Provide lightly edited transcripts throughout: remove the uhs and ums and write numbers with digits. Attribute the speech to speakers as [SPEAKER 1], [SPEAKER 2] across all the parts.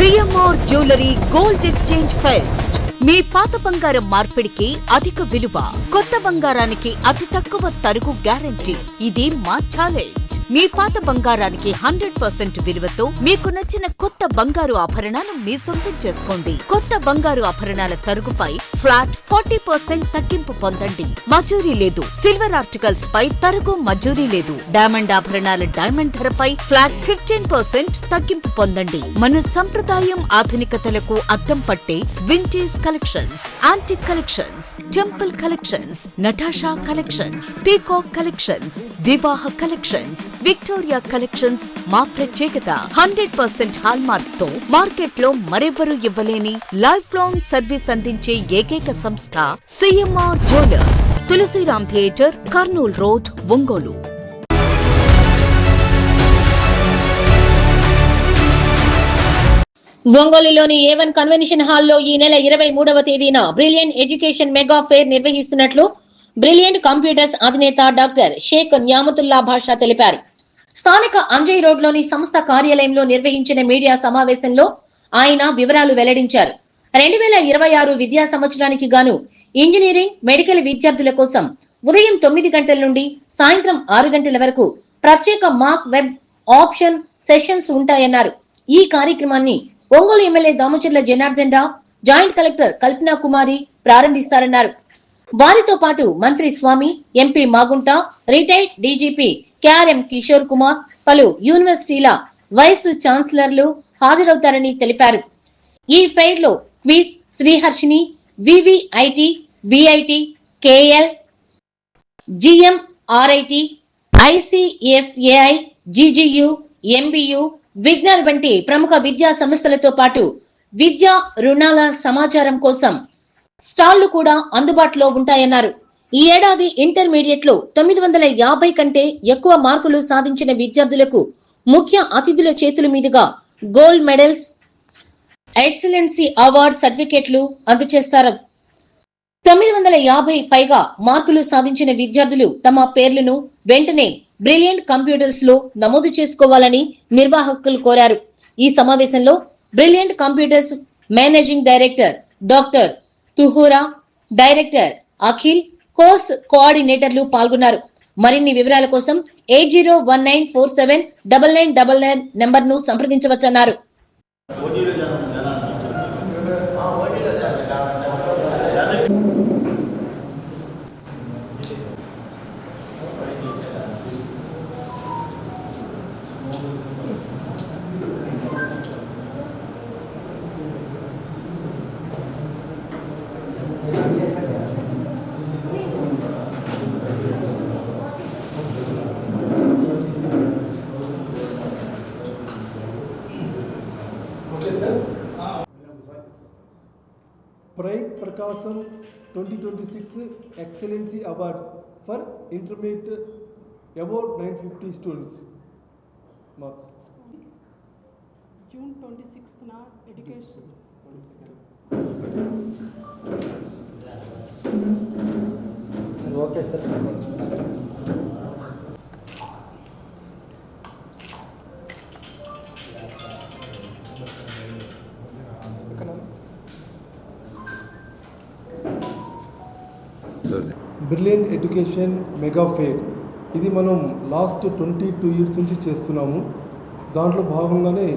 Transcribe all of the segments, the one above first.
[SPEAKER 1] CMR jewellery gold exchange fest. మీ పాత బంగారం మార్పిడికి అధిక విలువ, కొత్త బంగారానికి అతి తక్కువ తరుగు గ్యారంటీ. ఇది మా ఛాలెంజ్. మీ పాత బంగారానికి 100% విలువతో మీకు నచ్చిన కొత్త బంగారు ఆభరణాలు మీ సొంతం చేసుకోండి. కొత్త బంగారు ఆభరణాల తరుగుపై ఫ్లాట్ 40% తగ్గింపు పొందండి. మజూరీ లేదు. సిల్వర్ ఆర్టికల్స్ పై తరుగు మజూరీ లేదు. డైమండ్ ఆభరణాల డైమండ్ ధరపై ఫ్లాట్ 15% తగ్గింపు పొందండి. మన సంప్రదాయం ఆధునికతలకు అద్దం పట్టే vintage collections, antique collections, temple collections, Natasha collections, peacock collections, వివాహ కలెక్షన్స్, విక్టోరియా కలెక్షన్స్ మా ప్రత్యేకత. 100% హాల్మార్క్ తో మార్కెట్ లో మరెవ్వరూ ఇవ్వలేని లైఫ్ లాంగ్ సర్వీస్ అందించే ఏకైక సంస్థ CMR jewellers. Tulasiram theatre, Kurnool road, Ongole.
[SPEAKER 2] ఒంగోలులోని A1 కన్వెన్షన్ హాల్లో ఈ నెల 23వ తేదీన బ్రిలియంట్ ఎడ్యుకేషన్ మెగా ఫేర్ నిర్వహిస్తున్నట్లు బ్రిలియంట్ కంప్యూటర్స్ అధినేత డాక్టర్ షేక్ న్యామతుల్లా భాషా తెలిపారు. స్థానిక అంజయ్ రోడ్లోని సంస్థ కార్యాలయంలో నిర్వహించిన మీడియా సమావేశంలో ఆయన వివరాలు వెల్లడించారు. 2026 విద్యా సంవత్సరానికి గాను ఇంజనీరింగ్, మెడికల్ విద్యార్థుల కోసం ఉదయం 9 గంటల నుండి సాయంత్రం 6 గంటల వరకు ప్రత్యేక మాక్ వెబ్ ఆప్షన్ సెషన్స్ ఉంటాయన్నారు. ఈ కార్యక్రమాన్ని Ongole MLA Damacharla Janardhan Rao, joint collector Kalpana Kumari ప్రారంభిస్తారన్నారు. వారితో పాటు మంత్రి Swamy, MP Magunta, retired DGP KRM Kishore Kumar, పలు యూనివర్సిటీల వైస్ ఛాన్సలర్లు హాజరవుతారని తెలిపారు. ఈ ఫెయిర్ లో quiz, Sriharshini, VVIT, VIT, KL, GMRIT, ICFAI, GGU, MBU, Vignan వంటి ప్రముఖ విద్యా సంస్థలతో పాటు విద్యా రుణాల సమాచారం కోసం స్టాళ్లు కూడా అందుబాటులో ఉంటాయన్నారు. ఈ ఏడాది ఇంటర్మీడియట్ లో 950 కంటే ఎక్కువ మార్కులు సాధించిన విద్యార్థులకు ముఖ్య అతిథుల చేతుల మీదుగా గోల్డ్ మెడల్స్, ఎక్సలెన్సీ అవార్డు సర్టిఫికెట్లు అందజేస్తారు. 950 పైగా మార్కులు సాధించిన విద్యార్థులు తమ పేర్లను వెంటనే బ్రిలియంట్ కంప్యూటర్స్ లో నమోదు చేసుకోవాలని నిర్వాహకులు కోరారు. ఈ సమావేశంలో brilliant computers managing director doctor Tuhura, director Akhil, course కోఆర్డినేటర్లు పాల్గొన్నారు. మరిన్ని వివరాల కోసం 8019479999 నంబర్ను సంప్రదించవచ్చన్నారు.
[SPEAKER 3] Pride Prakasam 2026 Excellency Awards for Intermediate above 950 students. Marks.
[SPEAKER 4] June 26th na education.
[SPEAKER 3] Okay, sir. Brilliant education mega fair ఇది మనం లాస్ట్ 22 ఇయర్స్ నుంచి చేస్తున్నాము. దాంట్లో భాగంగానే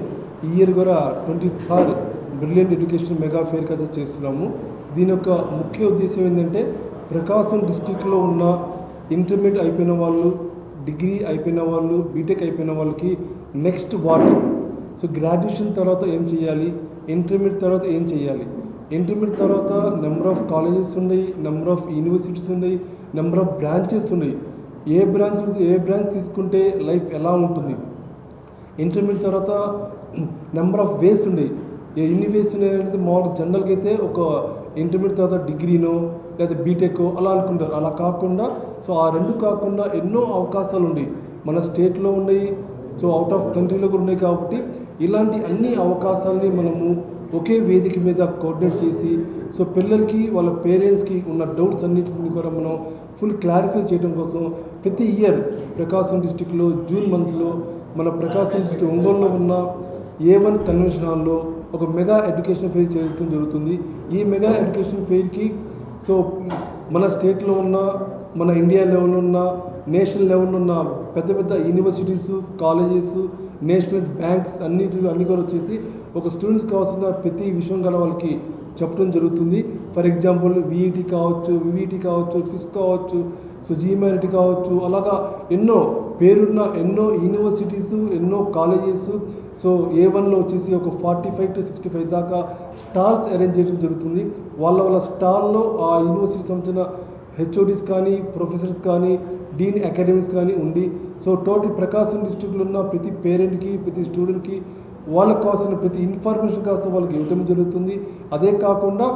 [SPEAKER 3] ఈ ఇయర్ కూడా 23rd brilliant education mega fair కదా చేస్తున్నాము. దీని యొక్క ముఖ్య ఉద్దేశం ఏంటంటే ప్రకాశం డిస్టిక్లో ఉన్న ఇంటర్మీడియట్ అయిపోయిన వాళ్ళు, డిగ్రీ అయిపోయిన వాళ్ళు, బీటెక్ అయిపోయిన వాళ్ళకి నెక్స్ట్ వాట్, సో గ్రాడ్యుయేషన్ తర్వాత ఏం చేయాలి, ఇంటర్మీడియట్ తర్వాత ఏం చేయాలి, ఇంటర్మీడియట్ తర్వాత నెంబర్ ఆఫ్ కాలేజెస్ ఉన్నాయి, నెంబర్ ఆఫ్ యూనివర్సిటీస్ ఉన్నాయి, నెంబర్ ఆఫ్ బ్రాంచెస్ ఉన్నాయి. ఏ బ్రాంచ్ తీసుకుంటే లైఫ్ ఎలా ఉంటుంది, ఇంటర్మీడియట్ తర్వాత నెంబర్ ఆఫ్ వేస్ ఉన్నాయి. ఎన్ని వేస్ ఉన్నాయి అనేది మామూలుగా జనరల్గా అయితే ఒక ఇంటర్మీడియట్ తర్వాత డిగ్రీనో లేదా బీటెక్ అలా అనుకుంటారు. అలా కాకుండా సో ఆ రెండు కాకుండా ఎన్నో అవకాశాలు ఉన్నాయి మన స్టేట్లో ఉన్నాయి, సో అవుట్ ఆఫ్ కంట్రీలో కూడా ఉన్నాయి. కాబట్టి ఇలాంటి అన్ని అవకాశాలని మనము ఒకే వేదిక మీద కోఆర్డినేట్ చేసి సో పిల్లలకి వాళ్ళ పేరెంట్స్కి ఉన్న డౌట్స్ అన్నింటిని కూడా మనం ఫుల్ క్లారిఫై చేయడం కోసం ప్రతి ఇయర్ ప్రకాశం డిస్టిక్లో జూన్ మంత్లో మన ప్రకాశం డిస్టిక్ ఒంగోలులో ఉన్న A1 కన్వెన్షన్ హాల్లో ఒక మెగా ఎడ్యుకేషన్ ఫెయిర్ చేయడం జరుగుతుంది. ఈ మెగా ఎడ్యుకేషన్ ఫెయిర్కి సో మన స్టేట్లో ఉన్న, మన ఇండియా లెవెల్లో ఉన్న, నేషనల్ లెవెల్లో ఉన్న పెద్ద పెద్ద యూనివర్సిటీస్, కాలేజెస్, నేషనల్ బ్యాంక్స్ అన్ని కూడా వచ్చేసి ఒక స్టూడెంట్స్కి కావాల్సిన ప్రతి విషయం గల వాళ్ళకి చెప్పడం జరుగుతుంది. ఫర్ ఎగ్జాంపుల్ విఈటి కావచ్చు, వివిటి కావచ్చు, క్విస్ కావచ్చు, సో జీమారిటీ కావచ్చు, అలాగా ఎన్నో పేరున్న ఎన్నో యూనివర్సిటీస్, ఎన్నో కాలేజెస్, సో A1లో వచ్చేసి ఒక 45 to 65 దాకా స్టాల్స్ అరేంజ్ చేయడం జరుగుతుంది. వాళ్ళ స్టాల్లో ఆ యూనివర్సిటీకి సంబంధించిన హెచ్ఓడీస్ కానీ, ప్రొఫెసర్స్ కానీ, డీన్ అకాడమీస్ కానీ ఉండి, సో టోటల్ ప్రకాశం డిస్ట్రిక్ట్లో ఉన్న ప్రతి పేరెంట్కి, ప్రతి స్టూడెంట్కి వాళ్ళకు కావాల్సిన ప్రతి ఇన్ఫర్మేషన్ కాస్త వాళ్ళకి ఇవ్వడం జరుగుతుంది. అదే కాకుండా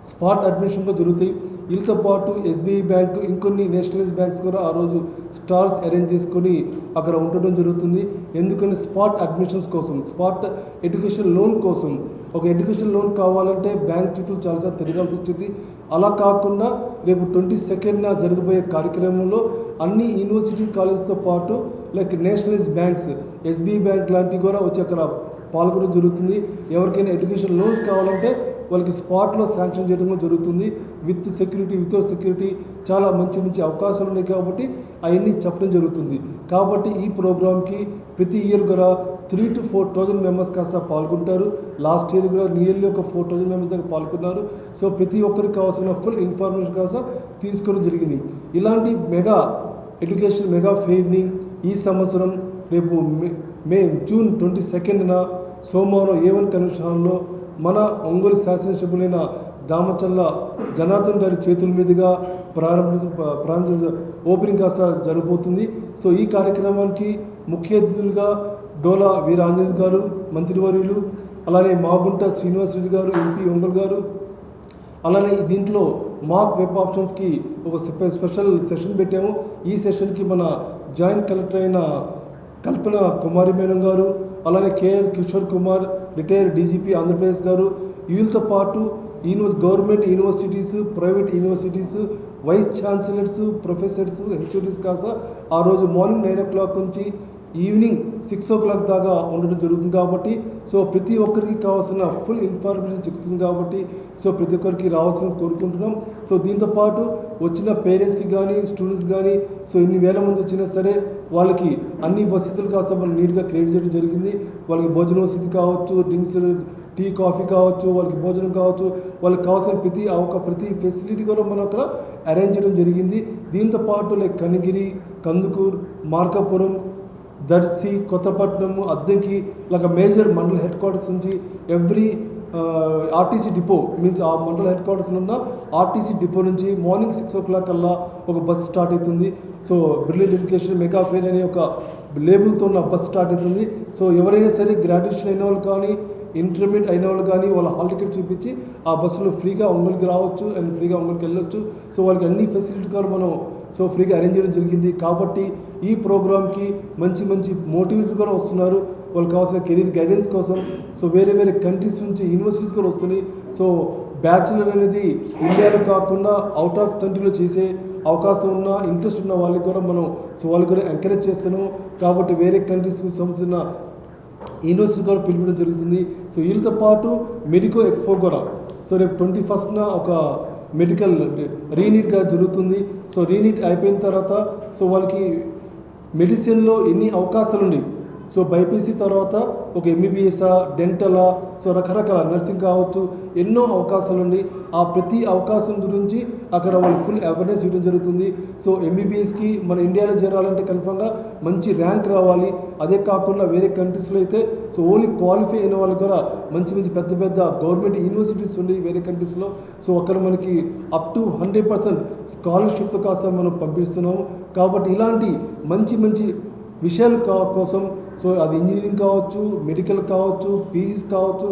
[SPEAKER 3] స్పాట్ అడ్మిషన్ కూడా జరుగుతాయి. వీళ్ళతో పాటు SBI బ్యాంక్, ఇంకొన్ని నేషనలైజ్ బ్యాంక్స్ కూడా ఆ రోజు స్టాల్స్ అరేంజ్ చేసుకొని అక్కడ ఉండడం జరుగుతుంది. ఎందుకని స్పాట్ అడ్మిషన్స్ కోసం, స్పాట్ ఎడ్యుకేషన్ లోన్ కోసం. ఒక ఎడ్యుకేషన్ లోన్ కావాలంటే బ్యాంక్ చుట్టూ చాలాసార్లు తిరగాల్సి వచ్చింది. అలా కాకుండా రేపు 22nd జరగబోయే కార్యక్రమంలో అన్ని యూనివర్సిటీ కాలేజ్తో పాటు like nationalise banks, SBI bank లాంటివి కూడా వచ్చి అక్కడ పాల్గొనడం జరుగుతుంది. ఎవరికైనా ఎడ్యుకేషన్ లోన్స్ కావాలంటే వాళ్ళకి స్పాట్లో శాంక్షన్ చేయడం జరుగుతుంది. విత్ సెక్యూరిటీ, వితౌట్ సెక్యూరిటీ చాలా మంచి మంచి అవకాశాలు ఉన్నాయి కాబట్టి అవన్నీ చెప్పడం జరుగుతుంది. కాబట్టి ఈ ప్రోగ్రామ్కి ప్రతి ఇయర్ కూడా 3,000 to 4,000 మెంబర్స్ కాస్త పాల్గొంటారు. లాస్ట్ ఇయర్ కూడా నియర్లీ ఒక 4,000 మెంబర్స్ దగ్గర పాల్గొన్నారు. సో ప్రతి ఒక్కరికి కావాల్సిన ఫుల్ ఇన్ఫర్మేషన్ కాస్త తీసుకోవడం జరిగింది. ఇలాంటి మెగా ఎడ్యుకేషన్ మెగా ఫెయిర్ని ఈ సంవత్సరం రేపు జూన్ 22న సోమవారం A1 కన్వెన్షన్ హాల్లో మన ఒంగోలు శాసనసభ్యులైన దామచల్ల జనార్దన్ గారి చేతుల మీదుగా ప్రారంభ ఓపెనింగ్ కాస్త జరగబోతుంది. సో ఈ కార్యక్రమానికి ముఖ్య అతిథులుగా డోలా వీరాంజనేయ గారు మంత్రివర్యులు, అలానే మాగుంట శ్రీనివాస్ రెడ్డి గారు MP ఒంగోలు గారు, అలానే దీంట్లో మాక్ వెబ్ ఆప్షన్స్కి ఒక స్పెషల్ సెషన్ పెట్టాము. ఈ సెషన్కి మన జాయింట్ కలెక్టర్ అయిన కల్పన కుమారి మేడం గారు, అలానే KR Kishore Kumar retired DGP Andhra Pradesh గారు, వీళ్ళతో పాటు government universities, private universities, vice chancellors, professors, HODs కాస్త ఆ రోజు మార్నింగ్ 9 o'clock నుంచి ఈవినింగ్ 6 o'clock దాకా ఉండడం జరుగుతుంది. కాబట్టి సో ప్రతి ఒక్కరికి కావాల్సిన ఫుల్ ఇన్ఫర్మేషన్ చెప్తుంది. కాబట్టి సో ప్రతి ఒక్కరికి రావాల్సిన కోరుకుంటున్నాం. సో దీంతోపాటు వచ్చిన పేరెంట్స్కి కానీ, స్టూడెంట్స్ కానీ, సో ఎన్ని వేల మంది వచ్చినా సరే వాళ్ళకి అన్ని వసతులు కాస్త మనం నీట్గా క్రియేట్ చేయడం జరిగింది. వాళ్ళకి భోజన వసతి కావచ్చు, డ్రింక్స్, టీ, కాఫీ కావచ్చు, వాళ్ళకి భోజనం కావచ్చు, వాళ్ళకి కావాల్సిన ప్రతి ఫెసిలిటీ కూడా మనం అక్కడ అరేంజ్ చేయడం జరిగింది. దీంతోపాటు లైక్ కనిగిరి, కందుకూరు, మార్కాపురం, దర్శి, కొత్తపట్నం, అద్దెకి లాగా మేజర్ మండల హెడ్ క్వార్టర్స్ నుంచి ఎవ్రీ RTC డిపో మీన్స్ ఆ మండల హెడ్ క్వార్టర్స్లో ఉన్న RTC డిపో నుంచి మార్నింగ్ 6 o'clock కల్లా ఒక బస్ స్టార్ట్ అవుతుంది. So brilliant education mega fair అనే ఒక లేబుల్తో ఉన్న బస్ స్టార్ట్ అవుతుంది. సో ఎవరైనా సరే గ్రాడ్యుయేషన్ అయిన వాళ్ళు కానీ, ఇంటర్మీడియట్ అయిన వాళ్ళు కానీ వాళ్ళ హాల్ టికెట్ చూపించి ఆ బస్సులో ఫ్రీగా ఒంగోలుకి రావచ్చు అండ్ ఫ్రీగా ఒంగోలుకి వెళ్ళొచ్చు. సో వాళ్ళకి అన్ని ఫెసిలిటీ కూడా మనం సో ఫ్రీగా అరేంజ్ చేయడం జరిగింది. కాబట్టి ఈ ప్రోగ్రామ్కి మంచి మంచి మోటివేటర్ కూడా వస్తున్నారు. వాళ్ళకి కావాల్సిన కెరీర్ గైడెన్స్ కోసం సో వేరే వేరే కంట్రీస్ నుంచి యూనివర్సిటీస్ కూడా వస్తున్నాయి. సో బ్యాచులర్ అనేది ఇండియాలో కాకుండా అవుట్ ఆఫ్ కంట్రీలో చేసే అవకాశం ఉన్న, ఇంట్రెస్ట్ ఉన్న వాళ్ళకి కూడా మనం సో వాళ్ళకి కూడా ఎంకరేజ్ చేస్తున్నాము. కాబట్టి వేరే కంట్రీస్కి సంబంధించిన యూనివర్సిటీ కూడా పిలిపించడం జరుగుతుంది. సో వీళ్ళతో పాటు మెడికో ఎక్స్పో కూడా సో రేపు 21st ఒక మెడికల్ రీనీట్గా జరుగుతుంది. సో రీనీట్ అయిపోయిన తర్వాత సో వాళ్ళకి మెడిసిన్లో ఎన్ని అవకాశాలు ఉన్నాయి. సో బైపీసీ తర్వాత ఒక MBBS, డెంటలా, సో రకరకాల నర్సింగ్ కావచ్చు, ఎన్నో అవకాశాలు ఉన్నాయి. ఆ ప్రతి అవకాశం గురించి అక్కడ వాళ్ళకి ఫుల్ అవేర్నెస్ ఇవ్వడం జరుగుతుంది. సో MBBSకి మన ఇండియాలో చేరాలంటే కన్ఫర్మ్గా మంచి ర్యాంక్ రావాలి. అదే కాకుండా వేరే కంట్రీస్లో అయితే సో ఓన్లీ క్వాలిఫై అయిన వాళ్ళకి కూడా మంచి మంచి పెద్ద పెద్ద గవర్నమెంట్ యూనివర్సిటీస్ ఉన్నాయి వేరే కంట్రీస్లో. సో అక్కడ మనకి అప్ టు 100% స్కాలర్షిప్తో కాస్త మనం పంపిస్తున్నాము. కాబట్టి ఇలాంటి మంచి మంచి విషయాల కోసం సో అది ఇంజనీరింగ్ కావచ్చు, మెడికల్ కావచ్చు, పీజీస్ కావచ్చు,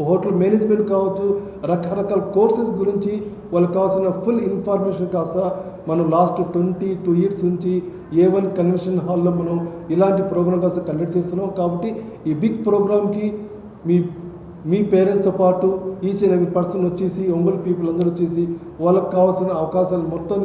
[SPEAKER 3] హోటల్ మేనేజ్మెంట్ కావచ్చు, రకరకాల కోర్సెస్ గురించి వాళ్ళకి కావాల్సిన ఫుల్ ఇన్ఫర్మేషన్ కాస్త మనం లాస్ట్ 22 years నుంచి A1 కన్వెన్షన్ హాల్లో మనం ఇలాంటి ప్రోగ్రామ్ కాస్త కండక్ట్ చేస్తున్నాం. కాబట్టి ఈ బిగ్ ప్రోగ్రామ్కి మీ పేరెంట్స్తో పాటు ఈచ్ అండ్ ఎవ్రీ పర్సన్ వచ్చేసి ఒంగోలు పీపుల్ అందరూ వచ్చేసి వాళ్ళకి కావాల్సిన అవకాశాలు మొత్తం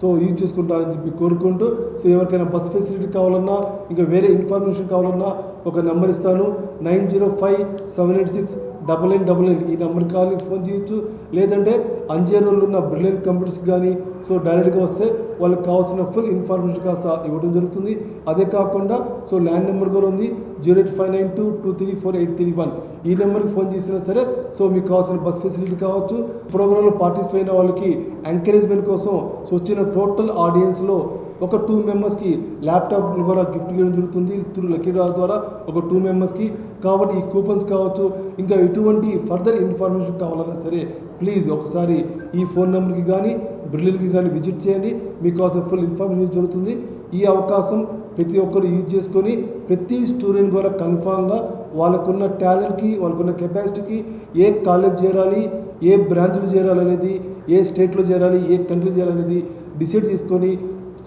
[SPEAKER 3] సో యూజ్ చేసుకుంటారని చెప్పి కోరుకుంటూ, సో ఎవరికైనా బస్ ఫెసిలిటీ కావాలన్నా, ఇంకా వేరే ఇన్ఫర్మేషన్ కావాలన్నా ఒక నెంబర్ ఇస్తాను, 9057869999 ఈ నెంబర్ కాల్ ఫోన్ చేయొచ్చు. లేదంటే అంజేరోలో ఉన్న బ్రిలియంట్ కంప్యూటర్స్కి కానీ సో డైరెక్ట్గా వస్తే వాళ్ళకి కావాల్సిన ఫుల్ ఇన్ఫర్మేషన్ కాస్త ఇవ్వడం జరుగుతుంది. అదే కాకుండా సో ల్యాండ్ నెంబర్ కూడా ఉంది 08592234831. ఈ నెంబర్కి ఫోన్ చేసినా సరే సో మీకు కావాల్సిన బస్ ఫెసిలిటీ కావచ్చు. ప్రోగ్రాంలో పార్టిసిపేట్ అయిన వాళ్ళకి ఎంకరేజ్మెంట్ కోసం సో వచ్చిన టోటల్ ఆడియన్స్లో ఒక 2 మెంబర్స్కి ల్యాప్టాప్ కూడా గిఫ్ట్ ఇవ్వడం జరుగుతుంది త్రూ లక్కీ డ్రా ద్వారా ఒక 2 మెంబర్స్కి. కాబట్టి ఈ కూపన్స్ కావచ్చు, ఇంకా ఎటువంటి ఫర్దర్ ఇన్ఫర్మేషన్ కావాలన్నా సరే ప్లీజ్ ఒకసారి ఈ ఫోన్ నెంబర్కి కానీ బ్రిలియన్కి కానీ విజిట్ చేయండి, మీకోసం ఫుల్ ఇన్ఫర్మేషన్ జరుగుతుంది. ఈ అవకాశం ప్రతి ఒక్కరు యూజ్ చేసుకొని ప్రతి స్టూడెంట్ కూడా కన్ఫామ్గా వాళ్ళకున్న టాలెంట్కి, వాళ్ళకున్న కెపాసిటీకి ఏ కాలేజ్ చేరాలి, ఏ బ్రాంచ్లో చేరాలనేది, ఏ స్టేట్లో చేరాలి, ఏ కంట్రీలో చేరాలనేది డిసైడ్ చేసుకొని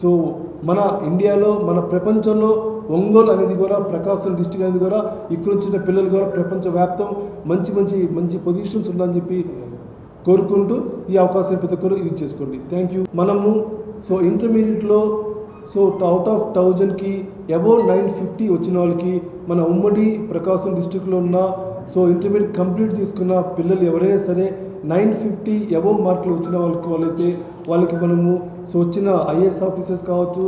[SPEAKER 3] సో మన ఇండియాలో, మన ప్రపంచంలో ఒంగోలు అనేది కూడా ప్రకాశం డిస్టిక్ అనేది కూడా ఇక్కడ వచ్చిన పిల్లలు కూడా ప్రపంచవ్యాప్తం మంచి మంచి మంచి పొజిషన్స్ ఉండాలని చెప్పి కోరుకుంటూ ఈ అవకాశం ప్రతి ఒక్కరు యూజ్ చేసుకోండి. Thank you. మనము సో ఇంటర్మీడియట్లో సో అవుట్ ఆఫ్ 1000కి అబోవ్ 950 వచ్చిన వాళ్ళకి మన ఉమ్మడి ప్రకాశం డిస్టిక్లో ఉన్న సో ఇంటర్మీడియట్ కంప్లీట్ చేసుకున్న పిల్లలు ఎవరైనా సరే 950 అబోవ్ మార్కులు వచ్చిన వాళ్ళైతే వాళ్ళకి మనము సో వచ్చిన ఐఏఎస్ ఆఫీసర్స్ కావచ్చు,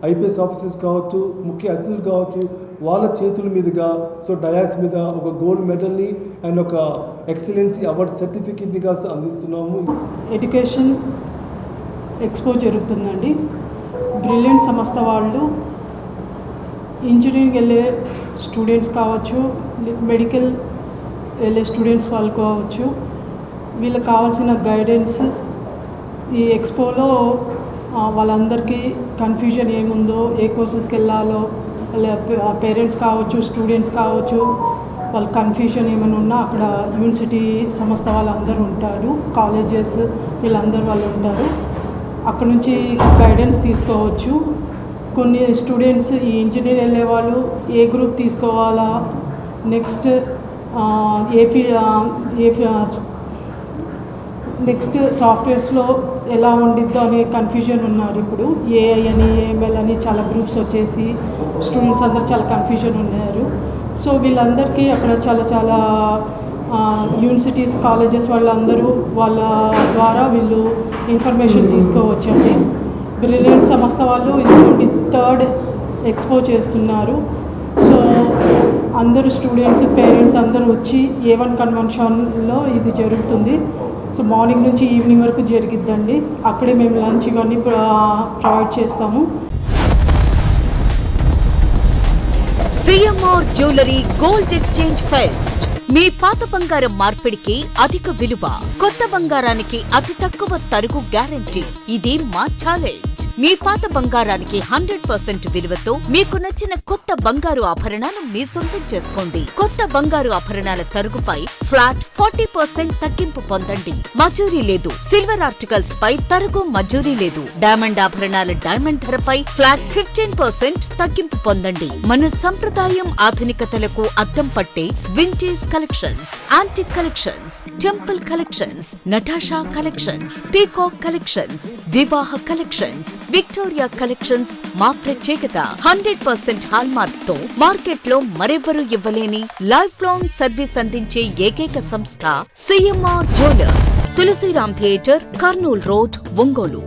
[SPEAKER 3] ఐపీఎస్ ఆఫీసర్స్ కావచ్చు, ముఖ్య అతిథులు కావచ్చు, వాళ్ళ చేతుల మీదుగా సో డయాస్ మీద ఒక గోల్డ్ మెడల్ని అండ్ ఒక ఎక్సలెన్సీ అవార్డ్ సర్టిఫికేట్ని కాస్త అందిస్తున్నాము.
[SPEAKER 4] ఎడ్యుకేషన్ ఎక్స్పో జరుగుతుందండి. బ్రిలియంట్ సంస్థ వాళ్ళు ఇంజనీరింగ్ వెళ్ళే స్టూడెంట్స్ కావచ్చు, మెడికల్ వెళ్ళే స్టూడెంట్స్ వాళ్ళు కావచ్చు, వీళ్ళకి కావాల్సిన గైడెన్స్ ఈ ఎక్స్పోలో వాళ్ళందరికీ కన్ఫ్యూజన్ ఏముందో, ఏ కోర్సెస్కి వెళ్ళాలో, పేరెంట్స్ కావచ్చు, స్టూడెంట్స్ కావచ్చు, వాళ్ళ కన్ఫ్యూజన్ ఏమైనా ఉన్నా అక్కడ యూనివర్సిటీ సంస్థ వాళ్ళందరూ ఉంటారు, కాలేజెస్ వీళ్ళందరూ వాళ్ళు ఉంటారు. అక్కడ నుంచి గైడెన్స్ తీసుకోవచ్చు. కొన్ని స్టూడెంట్స్ ఈ ఇంజనీర్ వెళ్ళే వాళ్ళు ఏ గ్రూప్ తీసుకోవాలా, నెక్స్ట్ నెక్స్ట్ సాఫ్ట్వేర్స్లో ఎలా ఉండిద్దో అనే కన్ఫ్యూజన్ ఉన్నారు. ఇప్పుడు ఏఐ అని, ఏఎంఎల్ అని చాలా గ్రూప్స్ వచ్చేసి స్టూడెంట్స్ అందరూ చాలా కన్ఫ్యూజన్ ఉన్నారు. సో వీళ్ళందరికీ అక్కడ చాలా యూనివర్సిటీస్, కాలేజెస్ వాళ్ళందరూ వాళ్ళ ద్వారా వీళ్ళు ఇన్ఫర్మేషన్ తీసుకోవచ్చండి. బ్రిలియంట్ సంస్థ వాళ్ళు ఇది 3rd ఎక్స్పో చేస్తున్నారు. సో అందరూ స్టూడెంట్స్, పేరెంట్స్ అందరూ వచ్చి A1 కన్వెన్షన్లో ఇది జరుగుతుంది. సో మార్నింగ్ నుంచి ఈవినింగ్ వరకు జరిగిద్దండి. అక్కడే మేము లంచ్ ఇవన్నీ ప్రొవైడ్ చేస్తాము.
[SPEAKER 1] CMR jewellery gold exchange fest. మీ పాత బంగారం మార్పిడికి అధిక విలువ, కొత్త బంగారానికి అతి తక్కువ తరుగు గ్యారంటీ. ఇది మా ఛాలెంజ్. మీ పాత బంగారానికి 100% విలువతో మీకు నచ్చిన కొత్త బంగారు ఆభరణాలు మీ సొంతం చేసుకోండి. కొత్త బంగారు ఆభరణాల తరుగుపై ఫ్లాట్ 40% తగ్గింపు పొందండి. మజూరీ లేదు. సిల్వర్ ఆర్టికల్స్ పై తరుగు మజూరీ లేదు. డైమండ్ ఆభరణాల డైమండ్ ధరపై ఫ్లాట్ 15% తగ్గింపు పొందండి. మన సంప్రదాయం ఆధునికతలకు అద్దం పట్టే vintage collections, antique collections, temple collections, Natasha collections, peacock collections, వివాహ కలెక్షన్స్, విక్టోరియా కలెక్షన్స్ మా ప్రత్యేకత. 100% హాల్మార్క్ తో మార్కెట్ లో మరెవరూ ఇవ్వలేని లైఫ్ లాంగ్ సర్వీస్ అందించే ఏకైక సంస్థ CMR jewellers. Tulasiram theatre, Kurnool road, Ongole.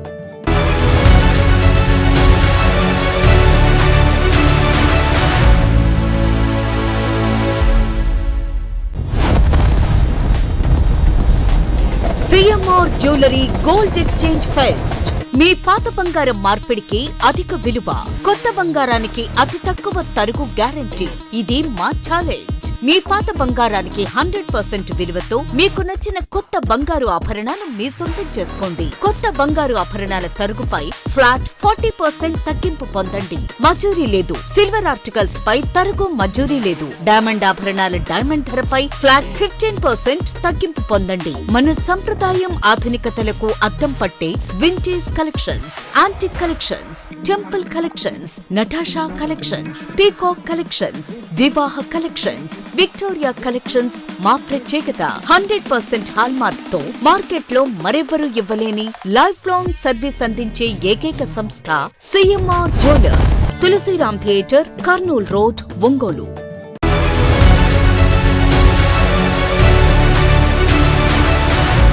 [SPEAKER 1] CMR jewellery gold exchange fest. మీ పాత బంగారం మార్పిడికి అధిక విలువ, కొత్త బంగారానికి అతి తక్కువ తరుగు గ్యారంటీ. ఇది మా ఛాలెంజ్. మీ పాత బంగారానికి 100% విలువతో మీకు నచ్చిన కొత్త బంగారు ఆభరణాలు మీ సొంతం చేసుకోండి. కొత్త బంగారు ఆభరణాల తరుగుపై ఫ్లాట్ 40% తగ్గింపు పొందండి. మజూరీ లేదు. సిల్వర్ ఆర్టికల్స్ పై తరుగు మజూరీ లేదు. డైమండ్ ఆభరణాల డైమండ్ ధరపై ఫ్లాట్ 15% తగ్గింపు పొందండి. మన సంప్రదాయం ఆధునికతలకు అద్దం పట్టే vintage collections, antique collections, temple collections, Natasha collections, peacock collections, వివాహ కలెక్షన్స్, విక్టోరియా కలెక్షన్స్ మా ప్రత్యేకత. 100% హాల్మార్క్ తో మార్కెట్ లో మరెవరూ ఇవ్వలేని లైఫ్ లాంగ్ సర్వీస్ అందించే ఏకైక సంస్థ CMR jewellers. Tulasiram theatre, Kurnool road, Ongole.